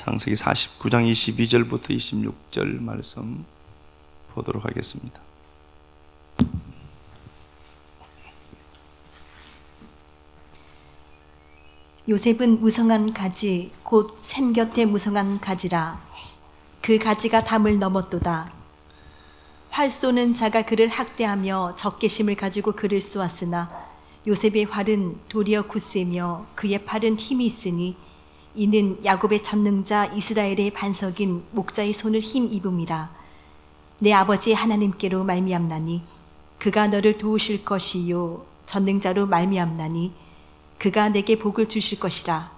창세기 49장 22절부터 26절 말씀 보도록 하겠습니다. 요셉은 무성한 가지 곧 샘 곁에 무성한 가지라. 그 가지가 담을 넘었도다. 활 쏘는 자가 그를 학대하며 적개심을 가지고 그를 쏘았으나 요셉의 활은 도리어 굳세며 그의 팔은 힘이 있으니 이는 야곱의 전능자 이스라엘의 반석인 목자의 손을 힘입음이라. 내 아버지 하나님께로 말미암나니 그가 너를 도우실 것이요 전능자로 말미암나니 그가 내게 복을 주실 것이라.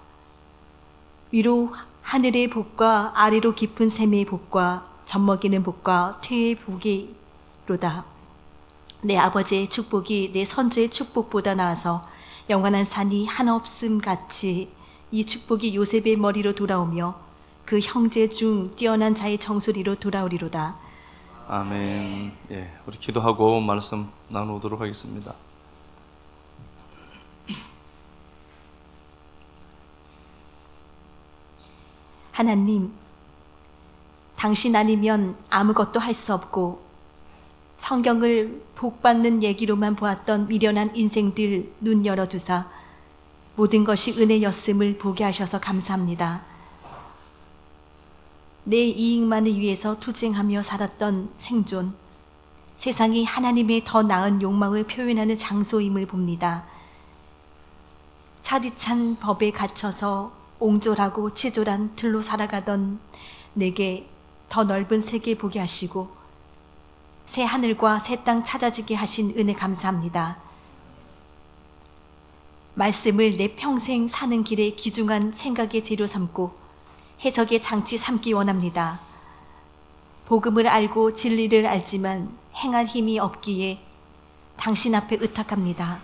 위로 하늘의 복과 아래로 깊은 샘의 복과 젖먹이는 복과 퇴의 복이로다. 내 아버지의 축복이 내 선조의 축복보다 나아서 영원한 산이 한없음 같이 이 축복이 요셉의 머리로 돌아오며 그 형제 중 뛰어난 자의 정수리로 돌아오리로다. 아멘. 예, 우리 기도하고 말씀 나누도록 하겠습니다. 하나님, 당신 아니면 아무것도 할 수 없고 성경을 복받는 얘기로만 보았던 미련한 인생들 눈 열어두사 모든 것이 은혜였음을 보게 하셔서 감사합니다. 내 이익만을 위해서 투쟁하며 살았던 생존, 세상이 하나님의 더 나은 욕망을 표현하는 장소임을 봅니다. 차디찬 법에 갇혀서 옹졸하고 치졸한 틀로 살아가던 내게 더 넓은 세계 보게 하시고 새 하늘과 새 땅 찾아지게 하신 은혜 감사합니다. 말씀을 내 평생 사는 길에 귀중한 생각의 재료 삼고 해석의 장치 삼기 원합니다. 복음을 알고 진리를 알지만 행할 힘이 없기에 당신 앞에 의탁합니다.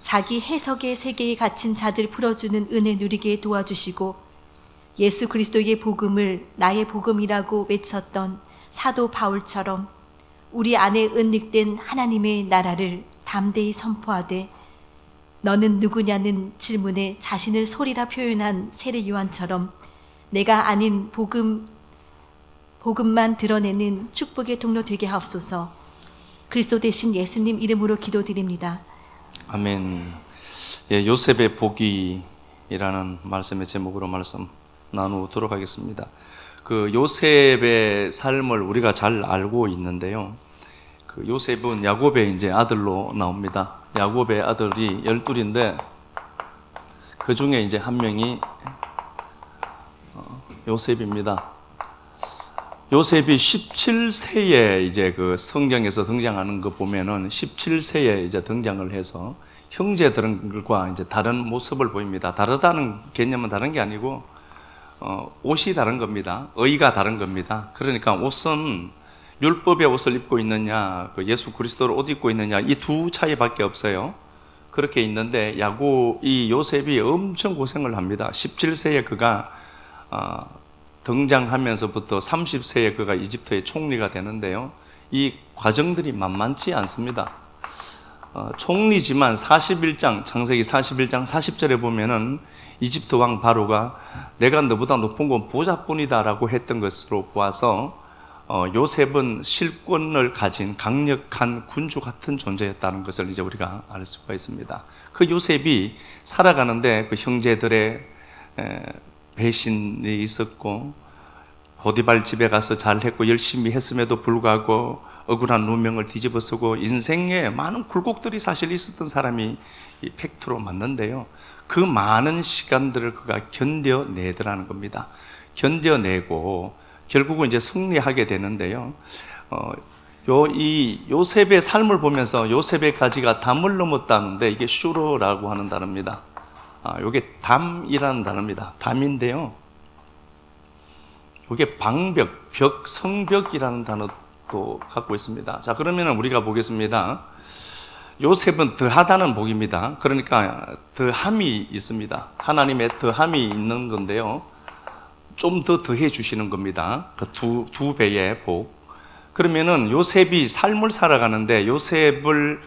자기 해석의 세계에 갇힌 자들 풀어주는 은혜 누리게 도와주시고 예수 그리스도의 복음을 나의 복음이라고 외쳤던 사도 바울처럼 우리 안에 은닉된 하나님의 나라를 담대히 선포하되 너는 누구냐는 질문에 자신을 소리라 표현한 세례 요한처럼 내가 아닌 복음만 드러내는 축복의 통로 되게 하옵소서. 그리스도 대신 예수님 이름으로 기도드립니다. 아멘. 예, 요셉의 복이라는 말씀의 제목으로 말씀 나누도록 하겠습니다. 그 요셉의 삶을 우리가 잘 알고 있는데요. 그 요셉은 야곱의 이제 아들로 나옵니다. 야곱의 아들이 12인데 그 중에 이제 한 명이 요셉입니다. 요셉이 17세에 이제 그 성경에서 등장하는 거 보면은 17세에 이제 등장을 해서 형제들과 이제 다른 모습을 보입니다. 다르다는 개념은 다른 게 아니고 옷이 다른 겁니다. 의가 다른 겁니다. 그러니까 옷은 율법의 옷을 입고 있느냐, 그 예수 그리스도를 옷 입고 있느냐, 이 두 차이밖에 없어요. 그렇게 있는데 이 요셉이 엄청 고생을 합니다. 17세에 그가 등장하면서부터 30세에 그가 이집트의 총리가 되는데요. 이 과정들이 만만치 않습니다. 총리지만 창세기 41장 40절에 보면은 이집트 왕 바로가 내가 너보다 높은 건 보자뿐이다 라고 했던 것으로 보아서 요셉은 실권을 가진 강력한 군주 같은 존재였다는 것을 이제 우리가 알 수가 있습니다. 그 요셉이 살아가는데 그 형제들의 배신이 있었고 보디발 집에 가서 잘했고 열심히 했음에도 불구하고 억울한 누명을 뒤집어쓰고 인생에 많은 굴곡들이 사실 있었던 사람이 이 팩트로 맞는데요. 그 많은 시간들을 그가 견뎌내더라는 겁니다. 견뎌내고 결국은 이제 승리하게 되는데요. 이 요셉의 삶을 보면서 요셉의 가지가 담을 넘었다는데 이게 슈로라고 하는 단어입니다. 이게 담이라는 단어입니다. 담인데요. 이게 방벽, 벽, 성벽이라는 단어도 갖고 있습니다. 자, 그러면 우리가 보겠습니다. 요셉은 더하다는 복입니다. 그러니까 더함이 있습니다. 하나님의 더함이 있는 건데요. 좀 더 더해 주시는 겁니다. 그 두 배의 복. 그러면은 요셉이 삶을 살아가는데 요셉을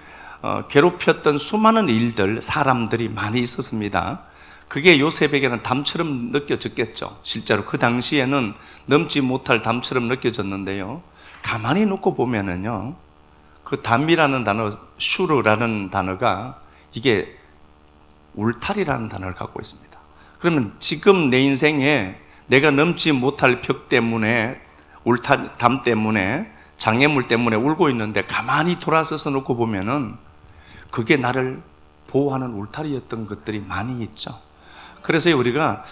괴롭혔던 수많은 일들, 사람들이 많이 있었습니다. 그게 요셉에게는 담처럼 느껴졌겠죠. 실제로 그 당시에는 넘지 못할 담처럼 느껴졌는데요. 가만히 놓고 보면은요, 그 담이라는 단어, 슈르라는 단어가 이게 울타리라는 단어를 갖고 있습니다. 그러면 지금 내 인생에 내가 넘지 못할 벽 때문에, 울타리, 담 때문에, 장애물 때문에 울고 있는데 가만히 돌아서서 놓고 보면은 그게 나를 보호하는 울타리였던 것들이 많이 있죠. 그래서 우리가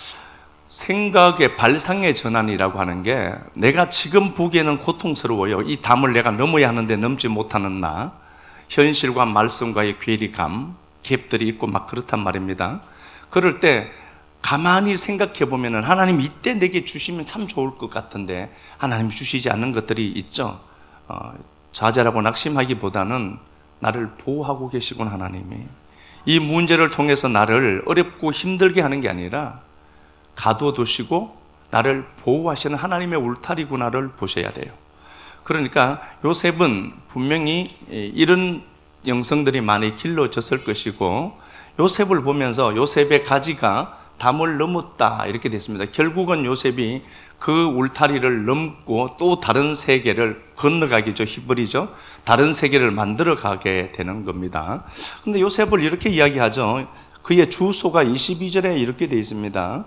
생각의 발상의 전환이라고 하는 게, 내가 지금 보기에는 고통스러워요. 이 담을 내가 넘어야 하는데 넘지 못하는 나, 현실과 말씀과의 괴리감, 갭들이 있고 막 그렇단 말입니다. 그럴 때 가만히 생각해 보면은 하나님 이때 내게 주시면 참 좋을 것 같은데 하나님 주시지 않는 것들이 있죠. 좌절하고 낙심하기보다는 나를 보호하고 계시군, 하나님이. 이 문제를 통해서 나를 어렵고 힘들게 하는 게 아니라 가둬두시고 나를 보호하시는 하나님의 울타리구나를 보셔야 돼요. 그러니까 요셉은 분명히 이런 영성들이 많이 길러졌을 것이고, 요셉을 보면서 요셉의 가지가 담을 넘었다 이렇게 됐습니다. 결국은 요셉이 그 울타리를 넘고 또 다른 세계를 건너가기죠. 히브리죠. 다른 세계를 만들어 가게 되는 겁니다. 근데 요셉을 이렇게 이야기하죠. 그의 주소가 22절에 이렇게 되어 있습니다.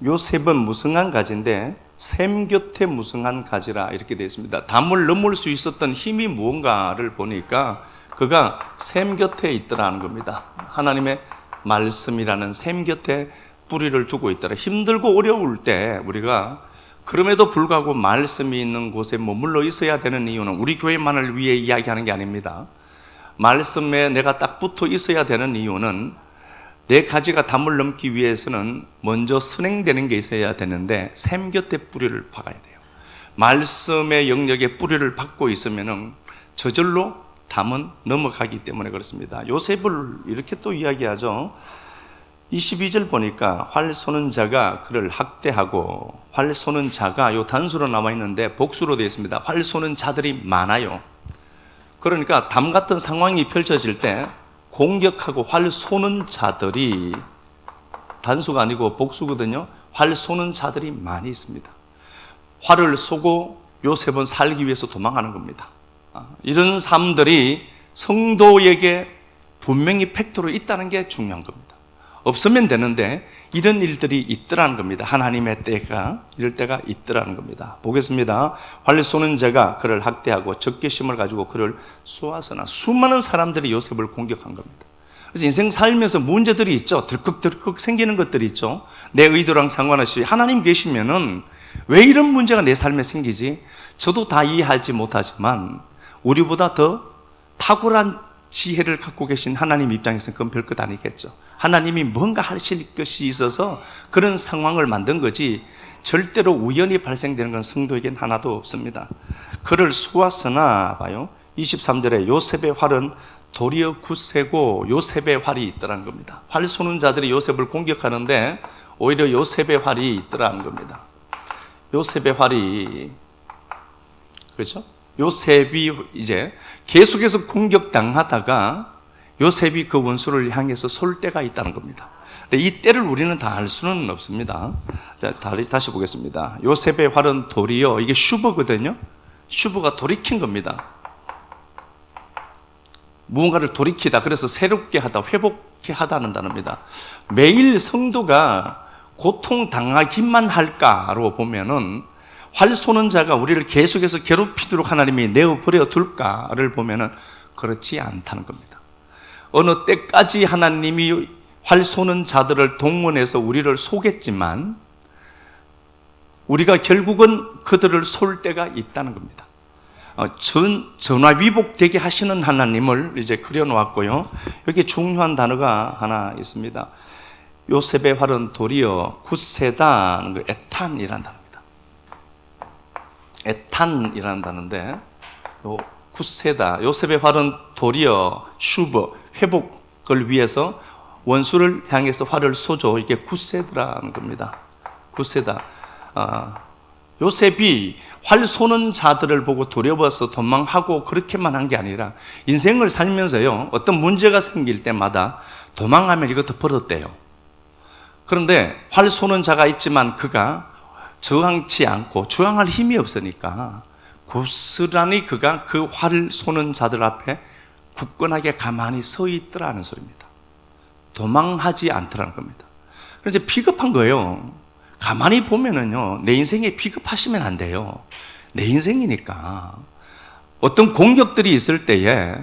요셉은 무성한 가지인데 샘 곁에 무성한 가지라 이렇게 되어 있습니다. 담을 넘을 수 있었던 힘이 무언가를 보니까 그가 샘 곁에 있더라는 겁니다. 하나님의 말씀이라는 샘 곁에 뿌리를 두고 있더라. 힘들고 어려울 때 우리가 그럼에도 불구하고 말씀이 있는 곳에 머물러 있어야 되는 이유는 우리 교회만을 위해 이야기하는 게 아닙니다. 말씀에 내가 딱 붙어 있어야 되는 이유는 내 가지가 담을 넘기 위해서는 먼저 선행되는 게 있어야 되는데 샘 곁에 뿌리를 박아야 돼요. 말씀의 영역에 뿌리를 박고 있으면 저절로 담은 넘어가기 때문에 그렇습니다. 요셉을 이렇게 또 이야기하죠. 22절 보니까 활 쏘는 자가 그를 학대하고, 활 쏘는 자가 요 단수로 나와 있는데 복수로 되어 있습니다. 활 쏘는 자들이 많아요. 그러니까 담 같은 상황이 펼쳐질 때 공격하고 활 쏘는 자들이 단수가 아니고 복수거든요. 활 쏘는 자들이 많이 있습니다. 활을 쏘고 요셉은 살기 위해서 도망하는 겁니다. 이런 삶들이 성도에게 분명히 팩트로 있다는 게 중요한 겁니다. 없으면 되는데 이런 일들이 있더라는 겁니다. 하나님의 때가, 이럴 때가 있더라는 겁니다. 보겠습니다. 활 쏘는 자가 그를 학대하고 적개심을 가지고 그를 쏘아서나, 수많은 사람들이 요셉을 공격한 겁니다. 그래서 인생 살면서 문제들이 있죠. 들컥들컥 생기는 것들이 있죠. 내 의도랑 상관없이 하나님 계시면은 왜 이런 문제가 내 삶에 생기지? 저도 다 이해하지 못하지만 우리보다 더 탁월한 지혜를 갖고 계신 하나님 입장에서는 그건 별것 아니겠죠. 하나님이 뭔가 하실 것이 있어서 그런 상황을 만든 거지 절대로 우연히 발생되는 건 성도에겐 하나도 없습니다. 그를 쏘았으나 봐요. 23절에 요셉의 활은 도리어 굳세고 요셉의 활이 있더라는 겁니다. 활 쏘는 자들이 요셉을 공격하는데 오히려 요셉의 활이 있더라는 겁니다. 요셉의 활이, 그렇죠? 요셉이 이제 계속해서 공격당하다가 요셉이 그 원수를 향해서 쏠 때가 있다는 겁니다. 근데 이 때를 우리는 다 알 수는 없습니다. 자, 다시 보겠습니다. 요셉의 활은 도리어, 이게 슈버거든요. 슈버가 돌이킨 겁니다. 무언가를 돌이키다, 그래서 새롭게 하다, 회복해 하다는 단어입니다. 매일 성도가 고통당하기만 할까로 보면은 활 쏘는 자가 우리를 계속해서 괴롭히도록 하나님이 내어버려 둘까를 보면은 그렇지 않다는 겁니다. 어느 때까지 하나님이 활 쏘는 자들을 동원해서 우리를 쏘겠지만 우리가 결국은 그들을 쏠 때가 있다는 겁니다. 전화위복되게 하시는 하나님을 이제 그려놓았고요. 여기 중요한 단어가 하나 있습니다. 요셉의 활은 도리어 굳세다, 에탄이라는 단어입니다. 에탄이라는 단어인데 굳세다, 요셉의 활은 도리어 슈버, 회복을 위해서 원수를 향해서 활을 쏘죠. 이게 굳세더라는 겁니다. 굳세다. 요셉이 활 쏘는 자들을 보고 두려워서 도망하고 그렇게만 한 게 아니라 인생을 살면서요, 어떤 문제가 생길 때마다 도망하면 이것도 버릇돼요. 그런데 활 쏘는 자가 있지만 그가 저항치 않고 저항할 힘이 없으니까 고스란히 그가 그 활을 쏘는 자들 앞에 굳건하게 가만히 서 있더라는 소리입니다. 도망하지 않더라는 겁니다. 그래서 비겁한 거예요. 가만히 보면은요, 내 인생에 비겁하시면 안 돼요. 내 인생이니까. 어떤 공격들이 있을 때에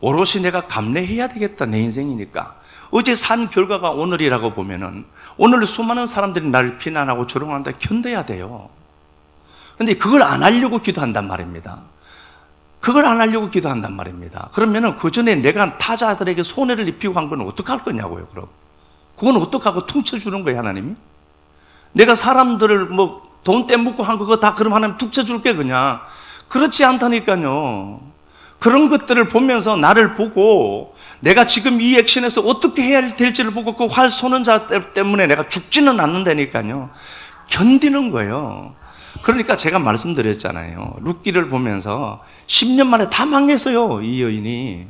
오롯이 내가 감내해야 되겠다. 내 인생이니까. 어제 산 결과가 오늘이라고 보면은 오늘 수많은 사람들이 나를 비난하고 조롱한다 견뎌야 돼요. 그런데 그걸 안 하려고 기도한단 말입니다. 그걸 안 하려고 기도한단 말입니다. 그러면은 그 전에 내가 타자들에게 손해를 입히고 한 건 어떡할 거냐고요, 그럼. 그건 어떡하고 퉁쳐주는 거예요, 하나님이? 내가 사람들을 돈 떼먹고 한 그거 다 그럼 하나님 퉁쳐줄게, 그냥. 그렇지 않다니까요. 그런 것들을 보면서 나를 보고 내가 지금 이 액션에서 어떻게 해야 될지를 보고 그 활 쏘는 자 때문에 내가 죽지는 않는다니까요. 견디는 거예요. 그러니까 제가 말씀드렸잖아요. 룻기를 보면서 10년 만에 다 망했어요, 이 여인이.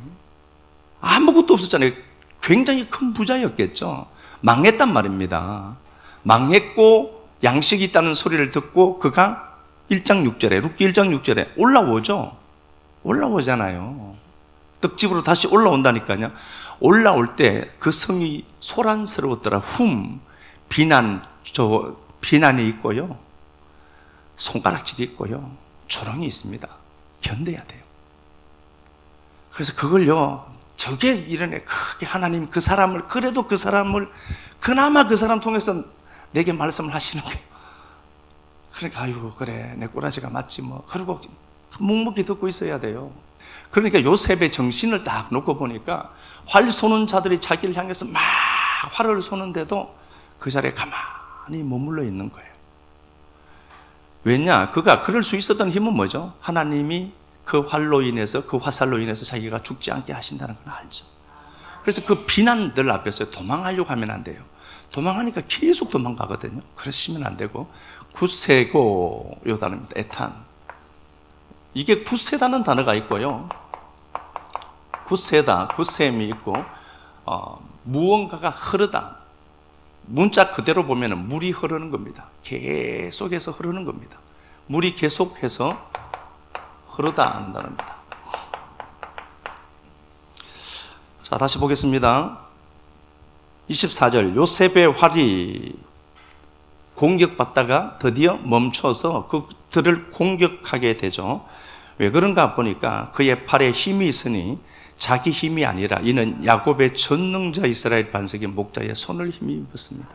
아무것도 없었잖아요. 굉장히 큰 부자였겠죠. 망했단 말입니다. 망했고 양식이 있다는 소리를 듣고 그가 1장 6절에, 룻기 1장 6절에 올라오죠. 올라오잖아요. 떡집으로 다시 올라온다니까요. 올라올 때 그 성이 소란스러웠더라. 비난이 있고요. 손가락질이 있고요. 조롱이 있습니다. 견뎌야 돼요. 그래서 그걸요, 저게 이러네. 크게 하나님 그 사람을, 그래도 그 사람을, 그나마 그 사람 통해서 내게 말씀을 하시는 거예요. 그러니까, 아이고, 그래. 내 꼬라지가 맞지 뭐. 그리고 묵묵히 듣고 있어야 돼요. 그러니까 요셉의 정신을 딱 놓고 보니까 활 쏘는 자들이 자기를 향해서 막 활을 쏘는데도 그 자리에 가만히 머물러 있는 거예요. 왜냐? 그가 그럴 수 있었던 힘은 뭐죠? 하나님이 그 활로 인해서, 그 화살로 인해서 자기가 죽지 않게 하신다는 걸 알죠. 그래서 그 비난들 앞에서 도망하려고 하면 안 돼요. 도망하니까 계속 도망가거든요. 그러시면 안 되고, 굳세고 요 단어입니다. 애탄. 이게 굳세다는 단어가 있고요. 굳세다, 굳셈이 있고, 무언가가 흐르다. 문자 그대로 보면 물이 흐르는 겁니다. 계속해서 흐르는 겁니다. 물이 계속해서 흐르다 하는 단어입니다. 자, 다시 보겠습니다. 24절, 요셉의 활이 공격받다가 드디어 멈춰서 그들을 공격하게 되죠. 왜 그런가 보니까 그의 팔에 힘이 있으니 자기 힘이 아니라 이는 야곱의 전능자 이스라엘 반석의 목자의 손을 힘입었습니다.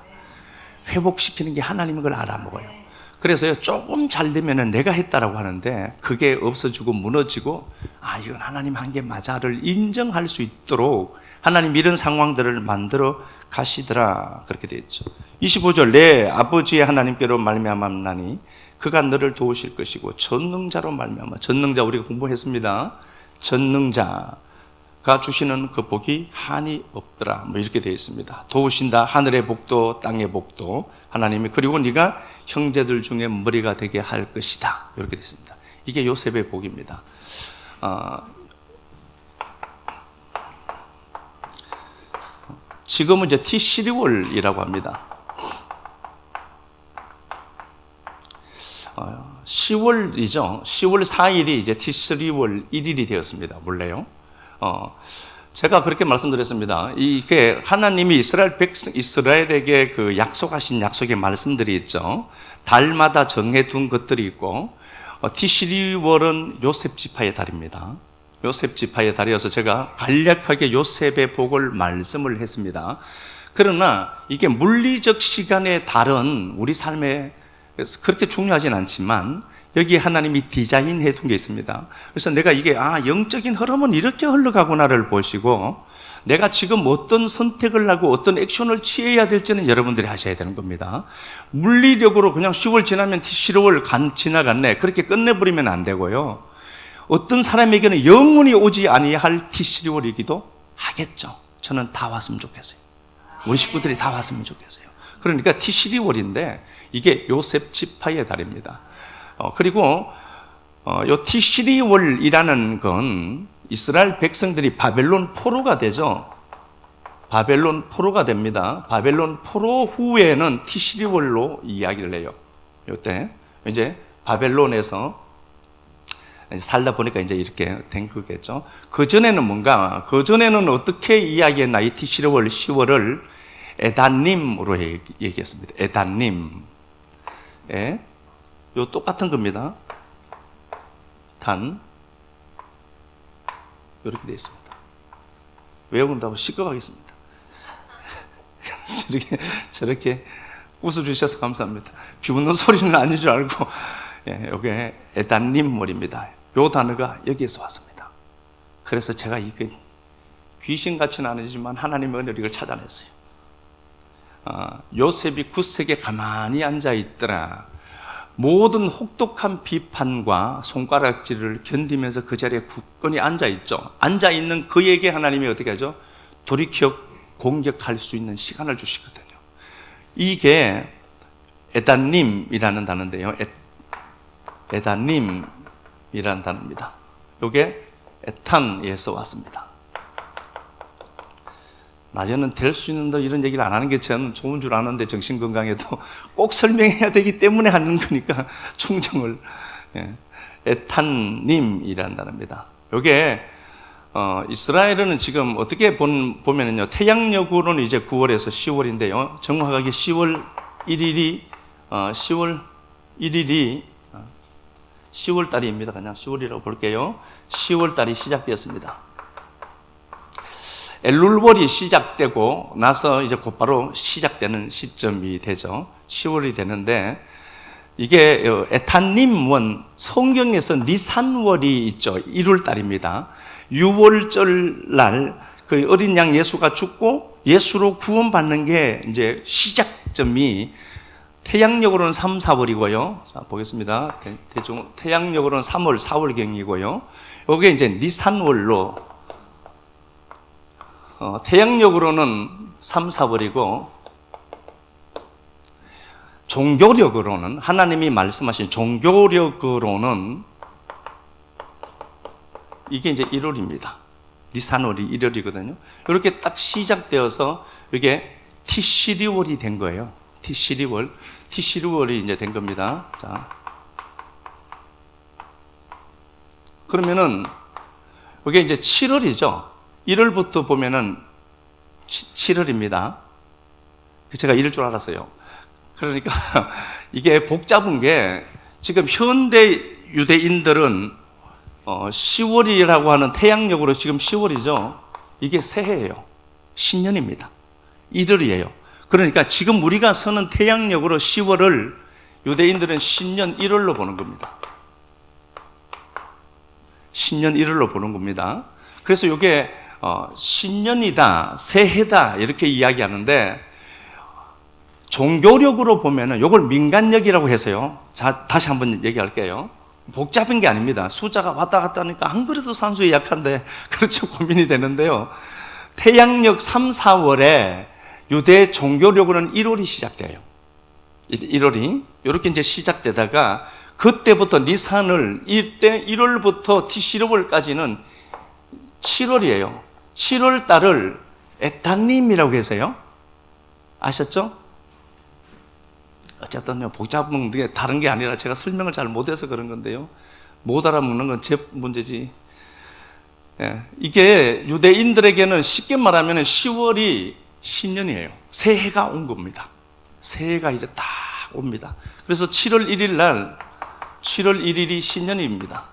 회복시키는 게 하나님인 걸 알아먹어요. 그래서요, 조금 잘 되면 내가 했다라고 하는데 그게 없어지고 무너지고, 아, 이건 하나님 한 게 맞아를 인정할 수 있도록 하나님 이런 상황들을 만들어 가시더라. 그렇게 되어 있죠. 25절, 내 아버지의 하나님께로 말미암았나니 그가 너를 도우실 것이고 전능자로 말미암아. 전능자 우리가 공부했습니다. 전능자가 주시는 그 복이 한이 없더라. 이렇게 되어 있습니다. 도우신다. 하늘의 복도 땅의 복도 하나님이, 그리고 네가 형제들 중에 머리가 되게 할 것이다. 이렇게 되어 있습니다. 이게 요셉의 복입니다. 지금은 이제 티시리월이라고 합니다. 10월이죠. 10월 4일이 이제 티시리월 1일이 되었습니다. 몰래요. 제가 그렇게 말씀드렸습니다. 이게 하나님이 이스라엘에게 그 약속하신 약속의 말씀들이 있죠. 달마다 정해둔 것들이 있고, 티시리월은 요셉 지파의 달입니다. 요셉 지파의 달이어서 제가 간략하게 요셉의 복을 말씀을 했습니다. 그러나 이게 물리적 시간의 달은 우리 삶에 그렇게 중요하진 않지만 여기에 하나님이 디자인해 둔 게 있습니다. 그래서 내가 이게 영적인 흐름은 이렇게 흘러가구나를 보시고 내가 지금 어떤 선택을 하고 어떤 액션을 취해야 될지는 여러분들이 하셔야 되는 겁니다. 물리력으로 그냥 10월 지나면 11월 지나갔네 그렇게 끝내버리면 안 되고요. 어떤 사람에게는 영원히 오지 아니할 티시리월이기도 하겠죠. 저는 다 왔으면 좋겠어요. 우리 식구들이 다 왔으면 좋겠어요. 그러니까 티시리월인데 이게 요셉 지파의 달입니다. 그리고 요 티시리월이라는 건 이스라엘 백성들이 바벨론 포로가 되죠. 바벨론 포로가 됩니다. 바벨론 포로 후에는 티시리월로 이야기를 해요. 이때 이제 바벨론에서 살다 보니까 이제 이렇게 된 거겠죠. 그 전에는 뭔가, 그 전에는 어떻게 이야기했나, 이 티시리월 10월을 에단님으로 얘기했습니다. 에단님. 예. 요 똑같은 겁니다. 단. 이렇게 되어 있습니다. 외운다고 시끄러워하겠습니다. 저렇게 웃어주셔서 감사합니다. 비웃는 소리는 아닌 줄 알고, 예, 요게 에단님월입니다. 요 단어가 여기에서 왔습니다. 그래서 제가 이게 귀신같이는 아니지만 하나님의 은혜를 찾아냈어요. 요셉이 구색에 가만히 앉아 있더라. 모든 혹독한 비판과 손가락질을 견디면서 그 자리에 굳건히 앉아 있죠. 앉아 있는 그에게 하나님이 어떻게 하죠? 돌이켜 공격할 수 있는 시간을 주시거든요. 이게 에단님이라는 단어인데요. 에단님이라는 단어입니다. 이게 에탄에서 왔습니다. 낮에는 될 수 있는데 이런 얘기를 안 하는 게 저는 좋은 줄 아는데 정신건강에도 꼭 설명해야 되기 때문에 하는 거니까 충정을. 에탄님이라는 단어입니다. 이게 이스라엘은 지금 어떻게 보면은요, 태양력으로는 이제 9월에서 10월인데요. 정확하게 10월 1일이 10월 달입니다. 그냥 10월이라고 볼게요. 10월 달이 시작되었습니다. 엘룰월이 시작되고 나서 이제 곧바로 시작되는 시점이 되죠. 10월이 되는데, 이게 에탄님원, 성경에서 니산월이 있죠. 1월 달입니다. 6월절 날 그 어린 양 예수가 죽고 예수로 구원받는 게 이제 시작점이 태양력으로는 3, 4월이고요. 자, 보겠습니다. 대충 태양력으로는 3월, 4월경이고요. 이게 이제 니산월로, 태양력으로는 3, 4월이고, 종교력으로는, 하나님이 말씀하신 종교력으로는 이게 이제 1월입니다. 니산월이 1월이거든요. 이렇게 딱 시작되어서 이게 티시리월이 된 거예요. 티시리월이 이제 된 겁니다. 자. 그러면은, 이게 이제 7월이죠. 1월부터 보면은 7월입니다. 제가 이럴 줄 알았어요. 그러니까 이게 복잡한 게, 지금 현대 유대인들은 10월이라고 하는 태양력으로 지금 10월이죠. 이게 새해예요. 신년입니다. 1월이에요. 그러니까 지금 우리가 서는 태양력으로 10월을 유대인들은 신년 1월로 보는 겁니다. 신년 1월로 보는 겁니다. 그래서 이게 신년이다, 새해다 이렇게 이야기하는데, 종교력으로 보면은 이걸 민간력이라고 해서요. 자, 다시 한번 얘기할게요. 복잡한 게 아닙니다. 숫자가 왔다 갔다 하니까 안 그래도 산수에 약한데 그렇죠, 고민이 되는데요. 태양력 3, 4월에 유대 종교력으로는 1월이 시작돼요. 1월이 이렇게 이제 시작되다가 그때부터 니산을, 이때 1월부터 티시르월까지는 7월이에요. 7월 달을 에탄님이라고 해서요. 아셨죠? 어쨌든 복잡한 게 다른 게 아니라 제가 설명을 잘 못해서 그런 건데요. 못 알아먹는 건 제 문제지. 예, 이게 유대인들에게는 쉽게 말하면 10월이 신년이에요. 새해가 온 겁니다. 새해가 이제 딱 옵니다. 그래서 7월 1일 날, 7월 1일이 신년입니다.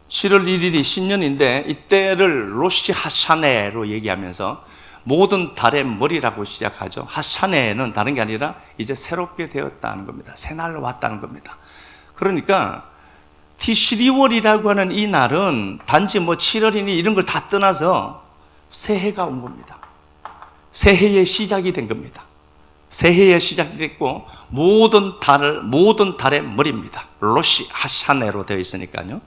7월 1일이 신년인데, 이때를 로시 하샤네로 얘기하면서 모든 달의 머리라고 시작하죠. 하샤네는 다른 게 아니라 이제 새롭게 되었다는 겁니다. 새날 왔다는 겁니다. 그러니까 티시리월이라고 하는 이 날은 단지 뭐 7월이니 이런 걸 다 떠나서 새해가 온 겁니다. 새해의 시작이 된 겁니다. 새해의 시작이 됐고, 모든 달의 머리입니다. 로시 하샤네로 되어 있으니까요.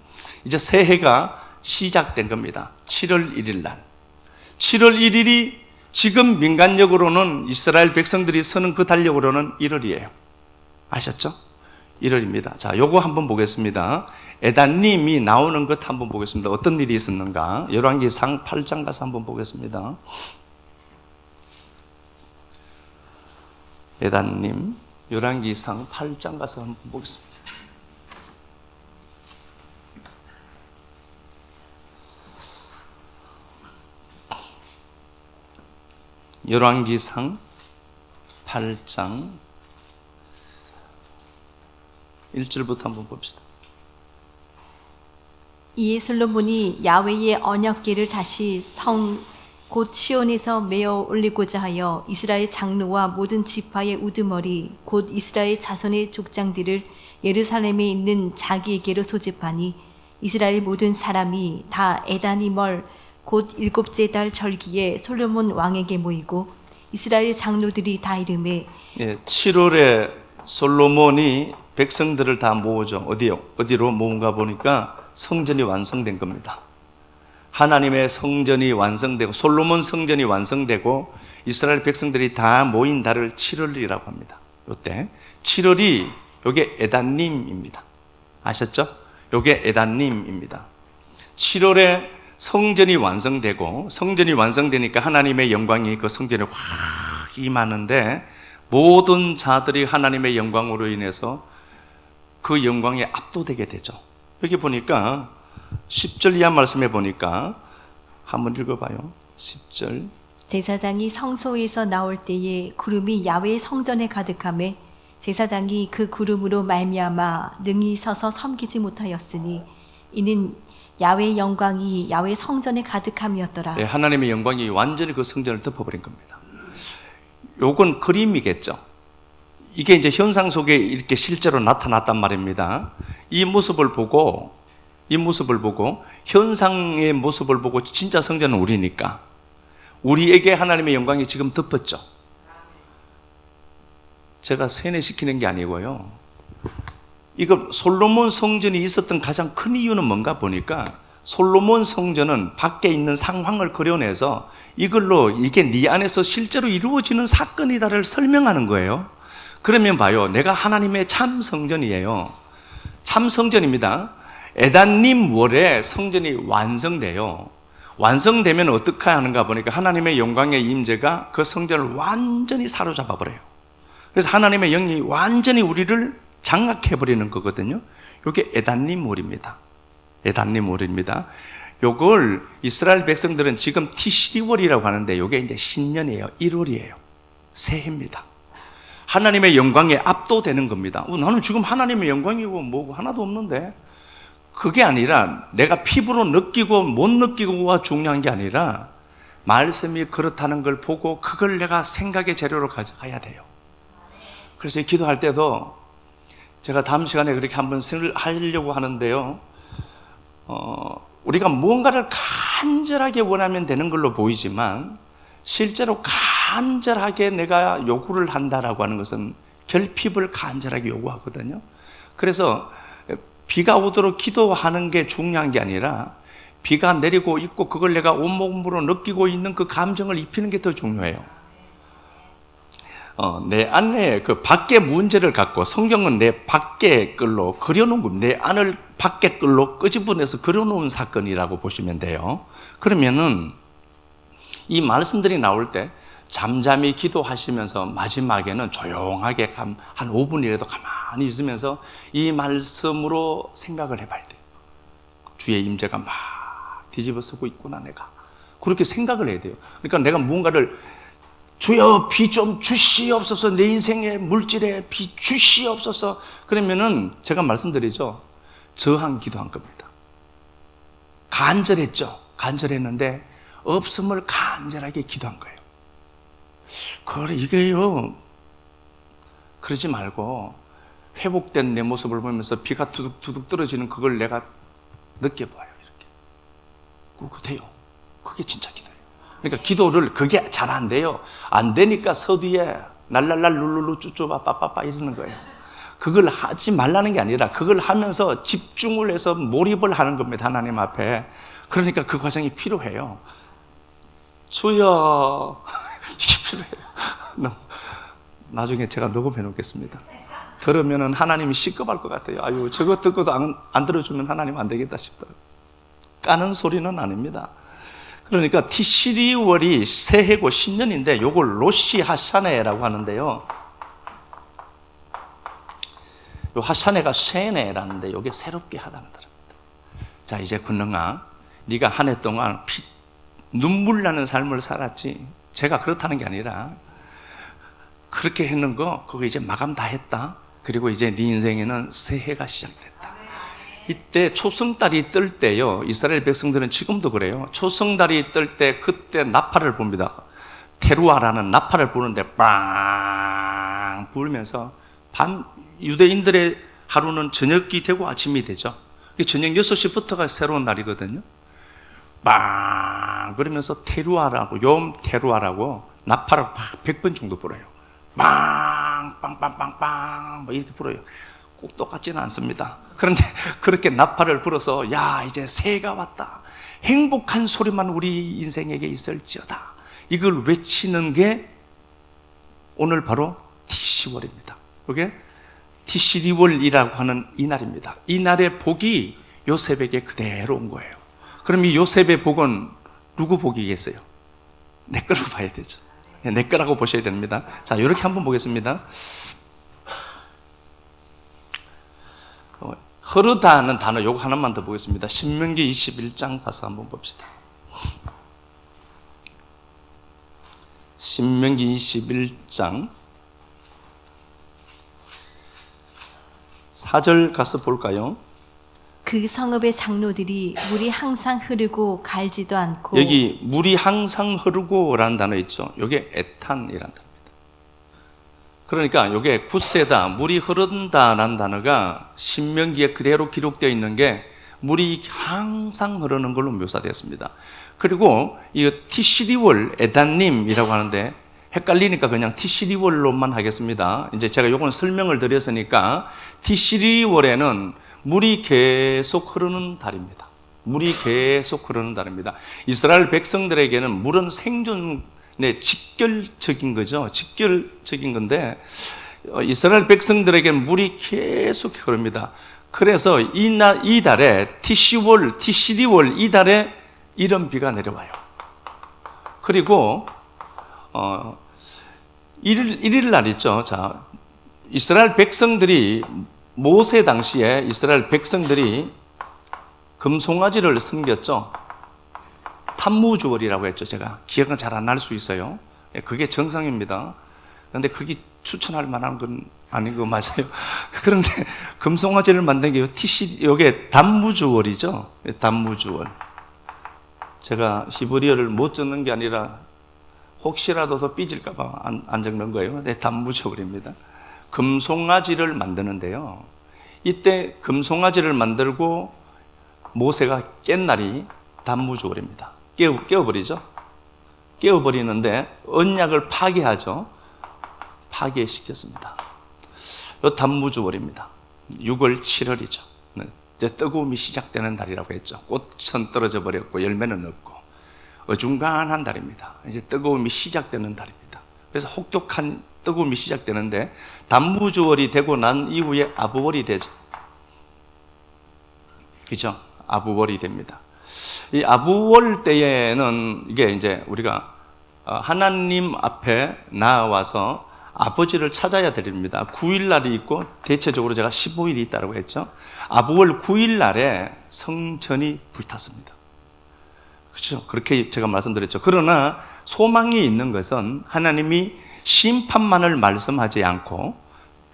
이제 새해가 시작된 겁니다. 7월 1일 날. 7월 1일이 지금 민간력으로는 이스라엘 백성들이 서는 그 달력으로는 1월이에요. 아셨죠? 1월입니다. 자, 요거 한번 보겠습니다. 에단님이 나오는 것 한번 보겠습니다. 어떤 일이 있었는가? 열왕기상 8장 가서 한번 보겠습니다. 에단님, 열왕기상 8장 가서 한번 보겠습니다. 열왕기상 8장 1절부터 한번 봅시다. 이에 솔로몬이 야훼의 언약궤를 다시 성 곧 시온에서 메어 올리고자 하여 이스라엘 장로와 모든 지파의 우두머리 곧 이스라엘 자손의 족장들을 예루살렘에 있는 자기에게로 소집하니 이스라엘 모든 사람이 다 에다니멀 곧 일곱째 달 절기에 솔로몬 왕에게 모이고 이스라엘 장로들이 다 이르매 7월에 솔로몬이 백성들을 다 모으죠. 어디로 모은가 보니까 성전이 완성된 겁니다. 하나님의 성전이 완성되고 솔로몬 성전이 완성되고 이스라엘 백성들이 다 모인 달을 7월이라고 합니다. 이때 7월이 요게 에단님입니다. 아셨죠? 요게 에단님입니다. 7월에 성전이 완성되고 성전이 완성되니까 하나님의 영광이 그 성전에 확 임하는데 모든 자들이 하나님의 영광으로 인해서 그 영광에 압도되게 되죠. 여기 보니까 10절 이하 말씀해 보니까 한번 읽어봐요. 10절. 제사장이 성소에서 나올 때에 구름이 야훼 성전에 가득하매 제사장이 그 구름으로 말미암아 능히 서서 섬기지 못하였으니 이는 야훼 영광이 야훼 성전에 가득함이었더라. 네, 하나님의 영광이 완전히 그 성전을 덮어버린 겁니다. 요건 그림이겠죠. 이게 이제 현상 속에 이렇게 실제로 나타났단 말입니다. 이 모습을 보고 현상의 모습을 보고 진짜 성전은 우리니까 우리에게 하나님의 영광이 지금 덮었죠. 제가 세뇌시키는 게 아니고요. 이거 솔로몬 성전이 있었던 가장 큰 이유는 뭔가 보니까 솔로몬 성전은 밖에 있는 상황을 그려내서 이걸로 이게 네 안에서 실제로 이루어지는 사건이다를 설명하는 거예요. 그러면 봐요. 내가 하나님의 참 성전이에요. 참 성전입니다. 에단님 월에 성전이 완성돼요. 완성되면 어떻게 하는가 보니까 하나님의 영광의 임재가 그 성전을 완전히 사로잡아 버려요. 그래서 하나님의 영이 완전히 우리를 장악해버리는 거거든요. 이게 에단님 월입니다. 에단님 월입니다. 요걸 이스라엘 백성들은 지금 티시리월이라고 하는데 이게 이제 신년이에요. 1월이에요. 새해입니다. 하나님의 영광에 압도되는 겁니다. 나는 지금 하나님의 영광이고 뭐고 하나도 없는데, 그게 아니라 내가 피부로 느끼고 못 느끼고가 중요한 게 아니라 말씀이 그렇다는 걸 보고 그걸 내가 생각의 재료로 가져가야 돼요. 그래서 기도할 때도 제가 다음 시간에 그렇게 한번 하려고 하는데요. 우리가 무언가를 간절하게 원하면 되는 걸로 보이지만 실제로 간절하게 내가 요구를 한다라고 하는 것은 결핍을 간절하게 요구하거든요. 그래서 비가 오도록 기도하는 게 중요한 게 아니라 비가 내리고 있고 그걸 내가 온몸으로 느끼고 있는 그 감정을 입히는 게 더 중요해요. 내 안에 그 밖의 문제를 갖고 성경은 내 밖의 걸로 그려놓은 겁니다. 내 안을 밖의 걸로 끄집어내서 그려놓은 사건이라고 보시면 돼요. 그러면은 이 말씀들이 나올 때 잠잠히 기도하시면서 마지막에는 조용하게 한 5분이라도 가만히 있으면서 이 말씀으로 생각을 해봐야 돼요. 주의 임재가 막 뒤집어 쓰고 있구나 내가. 그렇게 생각을 해야 돼요. 그러니까 내가 무언가를 주여 비 좀 주시옵소서, 내 인생의 물질에 비 주시옵소서, 그러면은 제가 말씀드리죠. 저항 기도한 겁니다. 간절했죠. 간절했는데 없음을 간절하게 기도한 거예요. 그래, 이게요. 그러지 말고 회복된 내 모습을 보면서 비가 두둑두둑 떨어지는 그걸 내가 느껴봐요. 이렇게. 그거 돼요. 그게 진짜 기도예요. 그러니까 기도를 그게 잘 안 돼요. 안 되니까 서두에 날랄랄 룰루루 쭈쭈바 빠빠빠 이러는 거예요. 그걸 하지 말라는 게 아니라 그걸 하면서 집중을 해서 몰입을 하는 겁니다. 하나님 앞에. 그러니까 그 과정이 필요해요. 주여 이게 필요해요. 나중에 제가 녹음해 놓겠습니다. 들으면 하나님이 시급할 것 같아요. 아유, 저거 듣고도 안 들어주면 하나님 안 되겠다 싶더라고요. 까는 소리는 아닙니다. 그러니까 티시리월이 새해고 신년인데 요걸 로시 하샤네라고 하는데요. 요 하샤네가 쇠네라는데 요게 새롭게 하다는 뜻입니다. 자, 이제 군능아, 네가 한 해 동안 눈물 나는 삶을 살았지. 제가 그렇다는 게 아니라 그렇게 했는 거 그거 이제 마감 다 했다. 그리고 이제 네 인생에는 새해가 시작됐다. 이때 초승달이 뜰 때요, 이스라엘 백성들은 지금도 그래요. 초승달이 뜰 때 그때 나팔을 붑니다. 테루아라는 나팔을 부는데 빵 불면서 유대인들의 하루는 저녁이 되고 아침이 되죠. 저녁 6시부터가 새로운 날이거든요. 빵 그러면서 테루아라고, 욤 테루아라고 나팔을 100번 정도 불어요. 빵빵빵빵빵 뭐 이렇게 불어요. 꼭 똑같지는 않습니다. 그런데 그렇게 나팔을 불어서 야, 이제 새해가 왔다, 행복한 소리만 우리 인생에게 있을지어다, 이걸 외치는 게 오늘 바로 티시월입니다. 그게 티시리월이라고 하는 이 날입니다. 이 날의 복이 요셉에게 그대로 온 거예요. 그럼 이 요셉의 복은 누구 복이겠어요? 내 거로 봐야 되죠. 내 거라고 보셔야 됩니다. 자, 이렇게 한번 보겠습니다. 흐르다는 단어 요거 하나만 더 보겠습니다. 신명기 21장 가서 한번 봅시다. 신명기 21장 4절 가서 볼까요? 그 성읍의 장로들이 물이 항상 흐르고 갈지도 않고. 여기 물이 항상 흐르고라는 단어 있죠. 이게 에탄이라는 단어입니다. 그러니까 이게 굳세다, 물이 흐른다라는 단어가 신명기에 그대로 기록되어 있는 게 물이 항상 흐르는 걸로 묘사되었습니다. 그리고 이 티시리월 에단님이라고 하는데 헷갈리니까 그냥 티시리월로만 하겠습니다. 이제 제가 요건 설명을 드렸으니까 티시리월에는 물이 계속 흐르는 달입니다. 물이 계속 흐르는 달입니다. 이스라엘 백성들에게는 물은 생존의 직결적인 거죠. 직결적인 건데 이스라엘 백성들에게는 물이 계속 흐릅니다. 그래서 이 달에 티시리월 이 달에 이런 비가 내려와요. 그리고 1일 날 있죠. 자, 이스라엘 백성들이 모세 당시에 이스라엘 백성들이 금송아지를 섬겼죠. 탐무주월이라고 했죠. 제가 기억은 잘 안 날 수 있어요. 그게 정상입니다. 그런데 그게 추천할 만한 건 아닌 거 맞아요. 그런데 금송아지를 만든 게 이게 단무주월이죠. 단무주월. 제가 히브리어를 못 적는 게 아니라 혹시라도 더 삐질까 봐 안 적는 거예요. 네, 단무주월입니다. 금송아지를 만드는데요, 이때 금송아지를 만들고 모세가 깬 날이 단무주월입니다. 깨워버리죠. 깨워버리는데 언약을 파괴하죠. 파괴시켰습니다. 이 단무주월입니다. 6월 7월이죠. 이제 뜨거움이 시작되는 달이라고 했죠. 꽃은 떨어져 버렸고 열매는 없고 어중간한 달입니다. 이제 뜨거움이 시작되는 달입니다. 그래서 혹독한 뜨거움이 시작되는데 단무주월이 되고 난 이후에 아부월이 되죠. 그죠? 아부월이 됩니다. 이 아부월 때에는 이게 이제 우리가 하나님 앞에 나와서 아버지를 찾아야 됩니다. 9일날이 있고 대체적으로 제가 15일이 있다고 했죠. 아부월 9일날에 성전이 불탔습니다. 그렇죠? 그렇게 제가 말씀드렸죠. 그러나 소망이 있는 것은 하나님이 심판만을 말씀하지 않고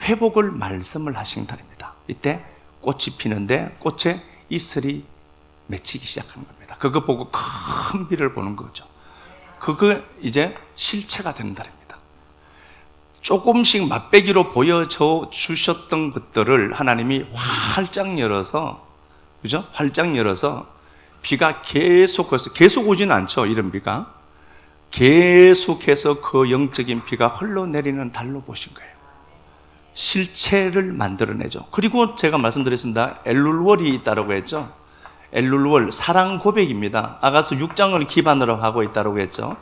회복을 말씀을 하신 달입니다. 이때 꽃이 피는데 꽃에 이슬이 맺히기 시작하는 겁니다. 그거 보고 큰 비를 보는 거죠. 그거 이제 실체가 되는 달입니다. 조금씩 맛배기로 보여줘 주셨던 것들을 하나님이 활짝 열어서, 그죠? 활짝 열어서 비가 계속 오지는 않죠. 이런 비가 계속해서 그 영적인 비가 흘러내리는 달로 보신 거예요. 실체를 만들어내죠. 그리고 제가 말씀드렸습니다. 엘룰월이 있다고 했죠. 엘룰월, 사랑 고백입니다. 아가서 6장을 기반으로 하고 있다고 했죠.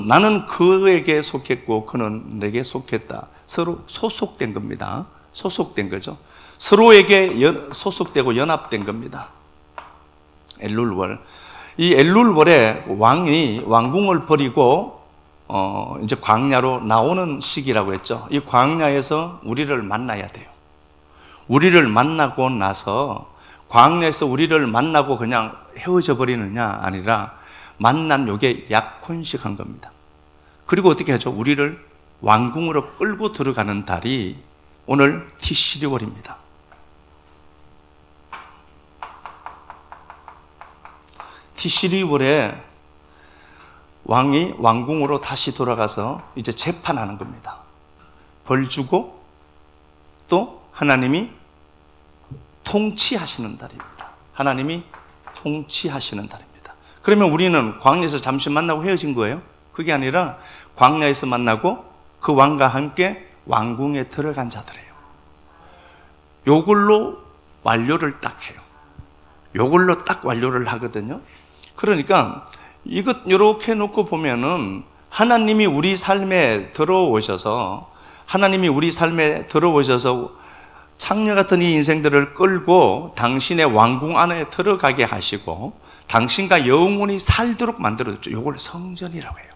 나는 그에게 속했고 그는 내게 속했다. 서로 소속된 겁니다. 소속된 거죠. 서로에게 소속되고 연합된 겁니다. 엘룰월. 이 엘룰월에 왕이 왕궁을 버리고 이제 광야로 나오는 시기라고 했죠. 이 광야에서 우리를 만나야 돼요. 우리를 만나고 나서 광야에서 우리를 만나고 그냥 헤어져 버리느냐 아니라 만난 요게 약혼식한 겁니다. 그리고 어떻게 하죠? 우리를 왕궁으로 끌고 들어가는 달이 오늘 티시리월입니다. 티시리월에 왕이 왕궁으로 다시 돌아가서 이제 재판하는 겁니다. 벌 주고 또 하나님이 통치하시는 달입니다. 하나님이 통치하시는 달입니다. 그러면 우리는 광야에서 잠시 만나고 헤어진 거예요? 그게 아니라 광야에서 만나고 그 왕과 함께 왕궁에 들어간 자들이에요. 요걸로 완료를 딱 해요. 요걸로 딱 완료를 하거든요. 그러니까 이것 이렇게 놓고 보면은 하나님이 우리 삶에 들어오셔서 창녀 같은 이 인생들을 끌고 당신의 왕궁 안에 들어가게 하시고 당신과 영원히 살도록 만들어줬죠. 이걸 성전이라고 해요.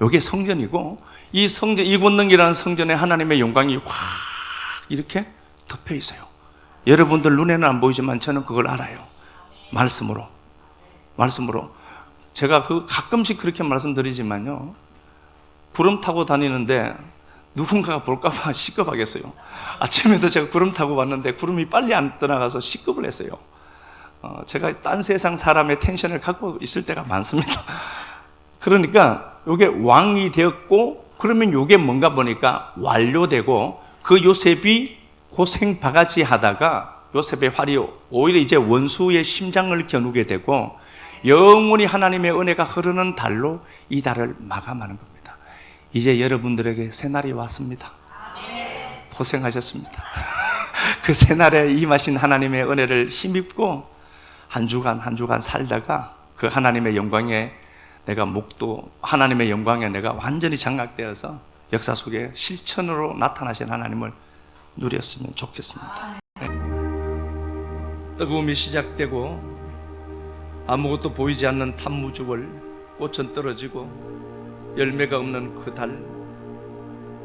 이게 성전이고 이 성전, 이 권능이라는 성전에 하나님의 영광이 확 이렇게 덮여 있어요. 여러분들 눈에는 안 보이지만 저는 그걸 알아요. 말씀으로. 제가 가끔씩 그렇게 말씀드리지만요. 구름 타고 다니는데 누군가가 볼까봐 시급하겠어요. 아침에도 제가 구름 타고 왔는데 구름이 빨리 안 떠나가서 시급을 했어요. 제가 딴 세상 사람의 텐션을 갖고 있을 때가 많습니다. 그러니까 이게 왕이 되었고 그러면 이게 뭔가 보니까 완료되고 그 요셉이 고생 바가지 하다가 요셉의 활이 오히려 이제 원수의 심장을 겨누게 되고 영원히 하나님의 은혜가 흐르는 달로 이 달을 마감하는 겁니다. 이제 여러분들에게 새날이 왔습니다. 고생하셨습니다. 그 새날에 임하신 하나님의 은혜를 힘입고 한 주간 살다가 그 하나님의 영광에 하나님의 영광에 내가 완전히 장악되어서 역사 속에 실천으로 나타나신 하나님을 누렸으면 좋겠습니다. 뜨거움이 시작되고 아무것도 보이지 않는 탐무주월, 꽃은 떨어지고 열매가 없는 그 달,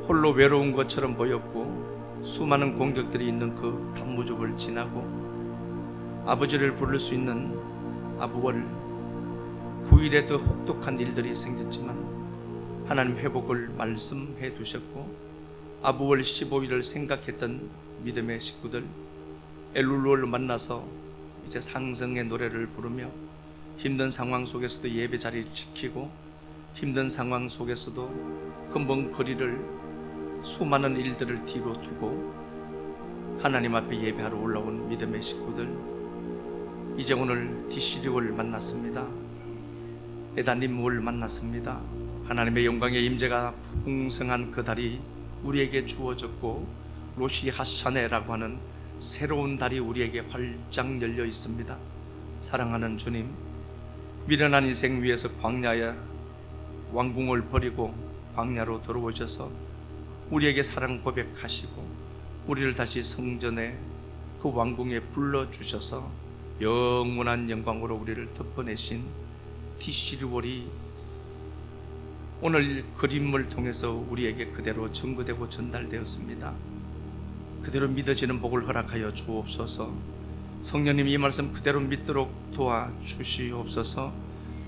홀로 외로운 것처럼 보였고 수많은 공격들이 있는 그 탐무주월 지나고 아버지를 부를 수 있는 아부월, 9일에 더 혹독한 일들이 생겼지만 하나님 회복을 말씀해 두셨고 아부월 15일을 생각했던 믿음의 식구들 엘룰루를 만나서 이제 상승의 노래를 부르며 힘든 상황 속에서도 예배 자리를 지키고 힘든 상황 속에서도 그 먼 거리를 수많은 일들을 뒤로 두고 하나님 앞에 예배하러 올라온 믿음의 식구들 이제 오늘 디시리월 만났습니다. 에다님을 만났습니다. 하나님의 영광의 임재가 풍성한 그 달이 우리에게 주어졌고 로시 하샤네라고 하는 새로운 달이 우리에게 활짝 열려 있습니다. 사랑하는 주님, 미련한 인생 위에서 광야에 왕궁을 버리고 광야로 들어오셔서 우리에게 사랑 고백하시고 우리를 다시 성전에 그 왕궁에 불러주셔서 영원한 영광으로 우리를 덮어내신 티시리월이 오늘 그림을 통해서 우리에게 그대로 증거되고 전달되었습니다. 그대로 믿어지는 복을 허락하여 주옵소서. 성령님 이 말씀 그대로 믿도록 도와주시옵소서.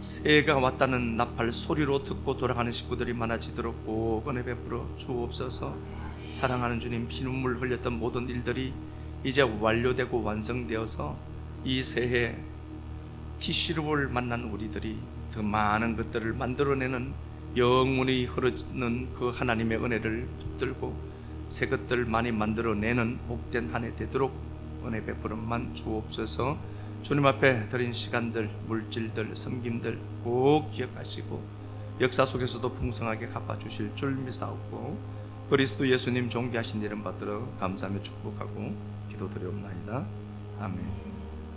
새해가 왔다는 나팔 소리로 듣고 돌아가는 식구들이 많아지도록 꼭 은혜 베풀어 주옵소서. 사랑하는 주님, 피눈물 흘렸던 모든 일들이 이제 완료되고 완성되어서 이 새해 티시리월 만난 우리들이 더 많은 것들을 만들어내는 영원히 흐르는 그 하나님의 은혜를 붙들고 새 것들 많이 만들어내는 복된 한 해 되도록 은혜 베풀음만 주옵소서. 주님 앞에 드린 시간들, 물질들, 섬김들 꼭 기억하시고 역사 속에서도 풍성하게 갚아주실 줄 믿사옵고 그리스도 예수님 존귀하신 이름 받들어 감사하며 축복하고 기도드리옵나이다. 아멘.